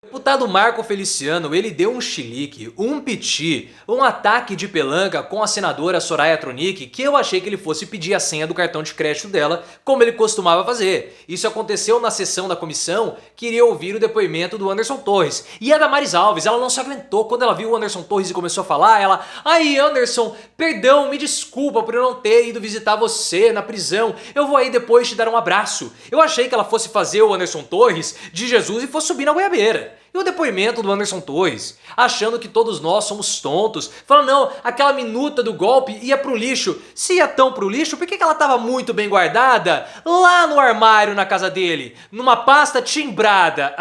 O deputado Marco Feliciano, ele deu um chilique, um piti, um ataque de pelanca com a senadora Soraya Tronic, que eu achei que ele fosse pedir a senha do cartão de crédito dela, como ele costumava fazer. Isso aconteceu na sessão da comissão que iria ouvir o depoimento do Anderson Torres. E a Damares Alves, ela não se aguentou quando ela viu o Anderson Torres e começou a falar, ela: "Aí, Anderson, perdão, me desculpa por eu não ter ido visitar você na prisão, eu vou aí depois te dar um abraço." Eu achei que ela fosse fazer o Anderson Torres de Jesus e fosse subir na goiabeira. E o depoimento do Anderson Torres, achando que todos nós somos tontos, falando: "Não, aquela minuta do golpe ia pro lixo." Se ia tão pro lixo, por que ela estava muito bem guardada lá no armário na casa dele, numa pasta timbrada?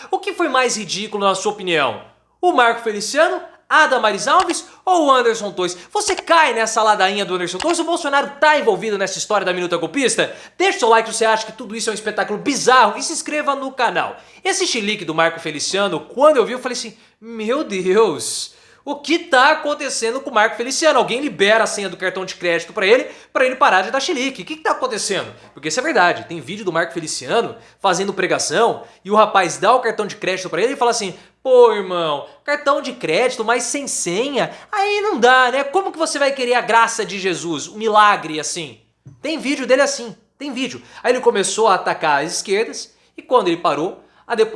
O que foi mais ridículo na sua opinião? O Marco Feliciano, a Damares Alves ou o Anderson Torres? Você cai nessa ladainha do Anderson Torres? O Bolsonaro tá envolvido nessa história da minuta golpista? Deixa o seu like se você acha que tudo isso é um espetáculo bizarro e se inscreva no canal. Esse chilique do Marco Feliciano, quando eu vi, eu falei assim: meu Deus, o que tá acontecendo com o Marco Feliciano? Alguém libera a senha do cartão de crédito pra ele parar de dar chilique. O que tá acontecendo? Porque isso é verdade, tem vídeo do Marco Feliciano fazendo pregação e o rapaz dá o cartão de crédito pra ele e fala assim: "Pô, irmão, cartão de crédito, mas sem senha, aí não dá, né? Como que você vai querer a graça de Jesus, um milagre assim?" Tem vídeo dele assim, tem vídeo. Aí ele começou a atacar as esquerdas e quando ele parou,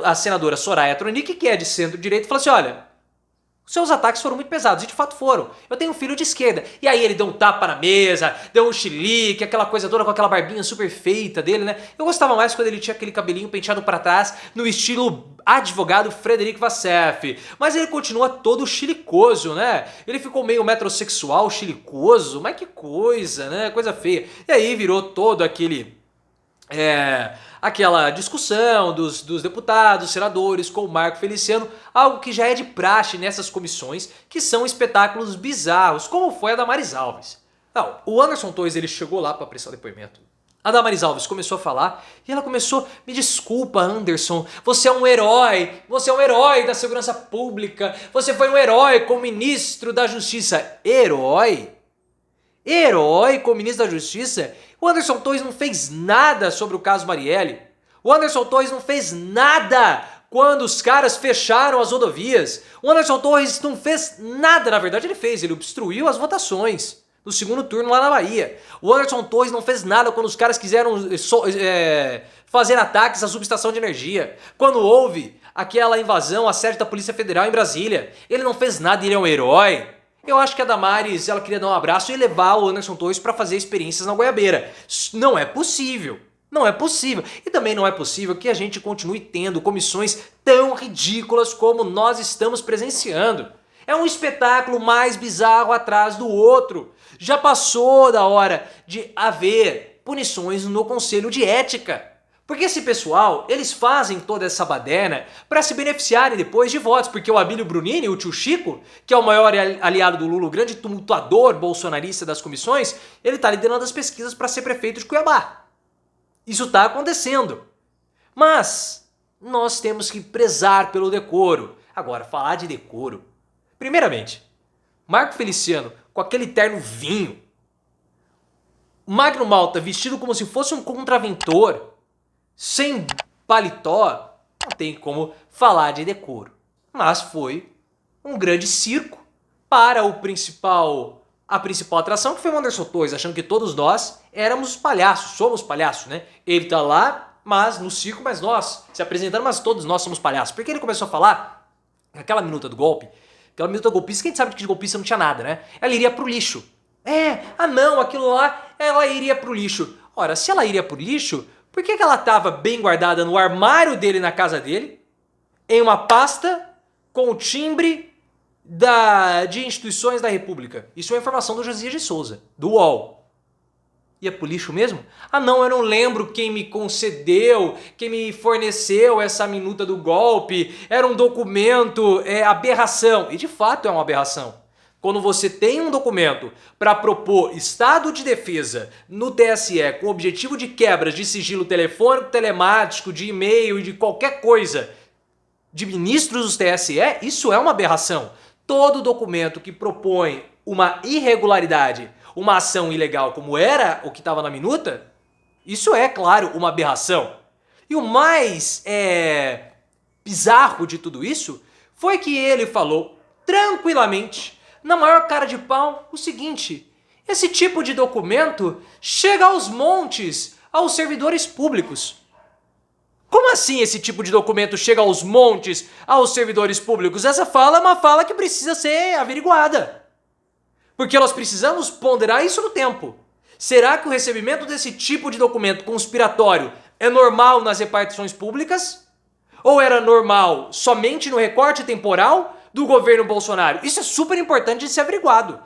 a senadora Soraya Tronic, que é de centro-direita, falou assim: "Olha, seus ataques foram muito pesados", e de fato foram. Eu tenho um filho de esquerda. E aí ele deu um tapa na mesa, deu um chilique, aquela coisa toda com aquela barbinha super feita dele, né? Eu gostava mais quando ele tinha aquele cabelinho penteado pra trás, no estilo advogado Frederic Vassef. Mas ele continua todo chilicoso, né? Ele ficou meio metrosexual, chilicoso, mas que coisa, né? Coisa feia. E aí virou todo aquela discussão dos deputados, senadores com o Marco Feliciano, algo que já é de praxe nessas comissões, que são espetáculos bizarros, como foi a Damares Alves. Não, o Anderson Torres, ele chegou lá para prestar depoimento. A Damares Alves começou a falar e ela começou: "Me desculpa, Anderson, você é um herói da segurança pública, você foi um herói como ministro da justiça." Herói? Herói como ministro da Justiça? O Anderson Torres não fez nada sobre o caso Marielle. O Anderson Torres não fez nada quando os caras fecharam as rodovias. O Anderson Torres não fez nada, na verdade ele fez, ele obstruiu as votações no segundo turno lá na Bahia. O Anderson Torres não fez nada quando os caras quiseram fazer ataques à subestação de energia. Quando houve aquela invasão à sede da Polícia Federal em Brasília. Ele não fez nada, ele é um herói. Eu acho que a Damares, ela queria dar um abraço e levar o Anderson Torres para fazer experiências na goiabeira. Não é possível. Não é possível. E também não é possível que a gente continue tendo comissões tão ridículas como nós estamos presenciando. É um espetáculo mais bizarro atrás do outro. Já passou da hora de haver punições no Conselho de Ética. Porque esse pessoal, eles fazem toda essa baderna para se beneficiarem depois de votos, porque o Abílio Brunini, o tio Chico, que é o maior aliado do Lula, o grande tumultuador bolsonarista das comissões, ele tá liderando as pesquisas para ser prefeito de Cuiabá. Isso tá acontecendo. Mas nós temos que prezar pelo decoro. Agora, falar de decoro. Primeiramente, Marco Feliciano com aquele terno vinho, Magno Malta vestido como se fosse um contraventor, sem paletó, não tem como falar de decoro. Mas foi um grande circo para a principal atração, que foi o Anderson Torres, achando que todos nós éramos palhaços, somos palhaços, né? Ele tá lá, mas no circo, mas nós se apresentando, mas todos nós somos palhaços. Porque ele começou a falar, naquela minuta do golpe, aquela minuta golpista, quem sabe que de golpista não tinha nada, né? Ela iria pro lixo. Não, aquilo lá, ela iria pro lixo. Ora, se ela iria pro lixo, por que ela estava bem guardada no armário dele na casa dele, em uma pasta com o timbre de instituições da República? Isso é uma informação do Josias de Souza, do UOL. Ia pro lixo mesmo? Não, eu não lembro quem me concedeu, quem me forneceu essa minuta do golpe. Era um documento, aberração. E de fato é uma aberração. Quando você tem um documento para propor estado de defesa no TSE com o objetivo de quebras de sigilo telefônico, telemático, de e-mail e de qualquer coisa de ministros do TSE, isso é uma aberração. Todo documento que propõe uma irregularidade, uma ação ilegal como era o que estava na minuta, isso é, claro, uma aberração. E o mais bizarro de tudo isso foi que ele falou tranquilamente, na maior cara de pau, o seguinte: esse tipo de documento chega aos montes aos servidores públicos. Como assim esse tipo de documento chega aos montes aos servidores públicos? Essa fala é uma fala que precisa ser averiguada. Porque nós precisamos ponderar isso no tempo. Será que o recebimento desse tipo de documento conspiratório é normal nas repartições públicas? Ou era normal somente no recorte temporal do governo Bolsonaro? Isso é super importante de ser averiguado.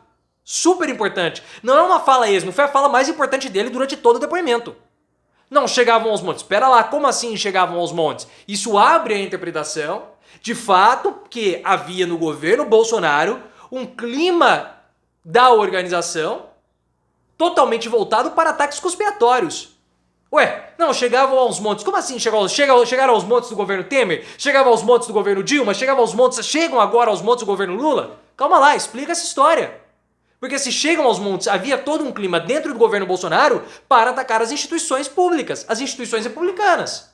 Super importante. Não é uma fala esmo, foi a fala mais importante dele durante todo o depoimento. Não chegavam aos montes. Espera lá, como assim chegavam aos montes? Isso abre a interpretação, de fato, que havia no governo Bolsonaro um clima da organização totalmente voltado para ataques conspiratórios. Ué, não, chegavam aos montes. Como assim chegaram aos montes do governo Temer? Chegavam aos montes do governo Dilma? Chegam agora aos montes do governo Lula? Calma lá, explica essa história. Porque se chegam aos montes, havia todo um clima dentro do governo Bolsonaro para atacar as instituições públicas, as instituições republicanas.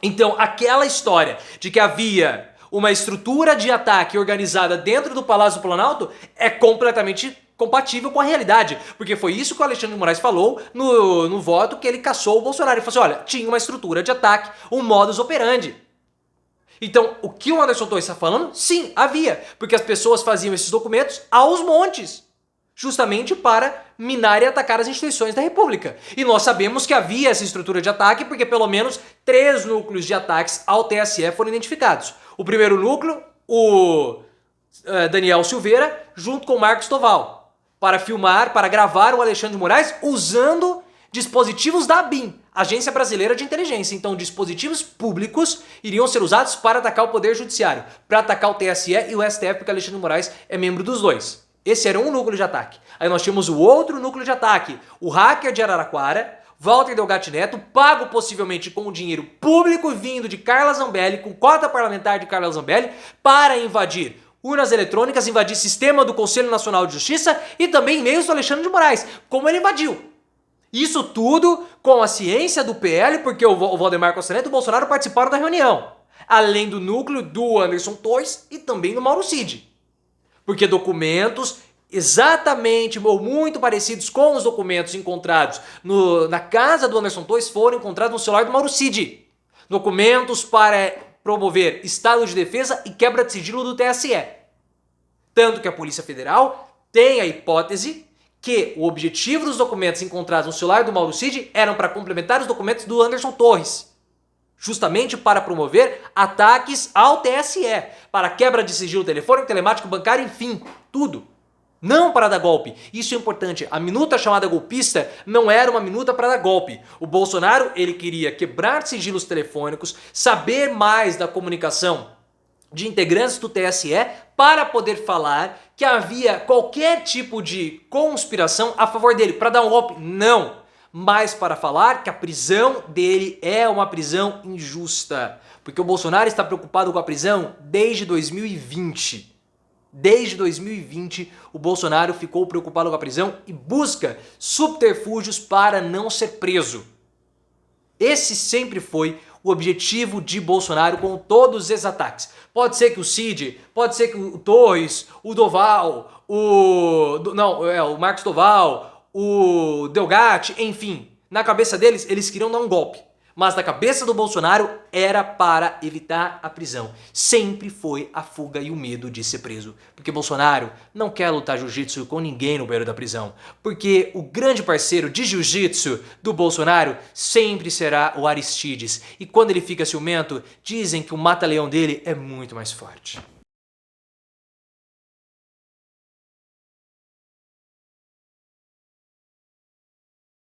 Então, aquela história de que havia uma estrutura de ataque organizada dentro do Palácio do Planalto é completamente compatível com a realidade. Porque foi isso que o Alexandre de Moraes falou no voto que ele caçou o Bolsonaro. Ele falou assim, olha, tinha uma estrutura de ataque, um modus operandi. Então, o que o Anderson Torres está falando? Sim, havia. Porque as pessoas faziam esses documentos aos montes. Justamente para minar e atacar as instituições da República. E nós sabemos que havia essa estrutura de ataque porque pelo menos 3 núcleos de ataques ao TSE foram identificados. O primeiro núcleo, o Daniel Silveira, junto com o Marcos Toval, para filmar, para gravar o Alexandre de Moraes usando dispositivos da ABIN, Agência Brasileira de Inteligência. Então, dispositivos públicos iriam ser usados para atacar o Poder Judiciário, para atacar o TSE e o STF, porque Alexandre de Moraes é membro dos dois. Esse era um núcleo de ataque. Aí nós tínhamos o outro núcleo de ataque, o hacker de Araraquara, Walter Delgatti Neto, pago possivelmente com o dinheiro público vindo de Carla Zambelli, com cota parlamentar de Carla Zambelli, para invadir urnas eletrônicas, invadir sistema do Conselho Nacional de Justiça e também e-mails do Alexandre de Moraes, como ele invadiu. Isso tudo com a ciência do PL, porque o Valdemar Costa Neto e o Bolsonaro participaram da reunião, além do núcleo do Anderson Torres e também do Mauro Cid. Porque documentos exatamente ou muito parecidos com os documentos encontrados na casa do Anderson Torres foram encontrados no celular do Mauro Cid. Documentos para promover estado de defesa e quebra de sigilo do TSE. Tanto que a Polícia Federal tem a hipótese que o objetivo dos documentos encontrados no celular do Mauro Cid eram para complementar os documentos do Anderson Torres. Justamente para promover ataques ao TSE, para quebra de sigilo telefônico, telemático, bancário, enfim, tudo. Não para dar golpe. Isso é importante. A minuta chamada golpista não era uma minuta para dar golpe. O Bolsonaro, ele queria quebrar sigilos telefônicos, saber mais da comunicação de integrantes do TSE para poder falar que havia qualquer tipo de conspiração a favor dele, para dar um golpe. Não. Mas para falar que a prisão dele é uma prisão injusta. Porque o Bolsonaro está preocupado com a prisão desde 2020. Desde 2020, o Bolsonaro ficou preocupado com a prisão e busca subterfúgios para não ser preso. Esse sempre foi o objetivo de Bolsonaro com todos esses ataques. Pode ser que o Cid, pode ser que o Torres, o Doval, o Marcos Doval, o Delgatti, enfim, na cabeça deles, eles queriam dar um golpe. Mas na cabeça do Bolsonaro era para evitar a prisão. Sempre foi a fuga e o medo de ser preso. Porque Bolsonaro não quer lutar jiu-jitsu com ninguém no banheiro da prisão. Porque o grande parceiro de jiu-jitsu do Bolsonaro sempre será o Aristides. E quando ele fica ciumento, dizem que o mata-leão dele é muito mais forte.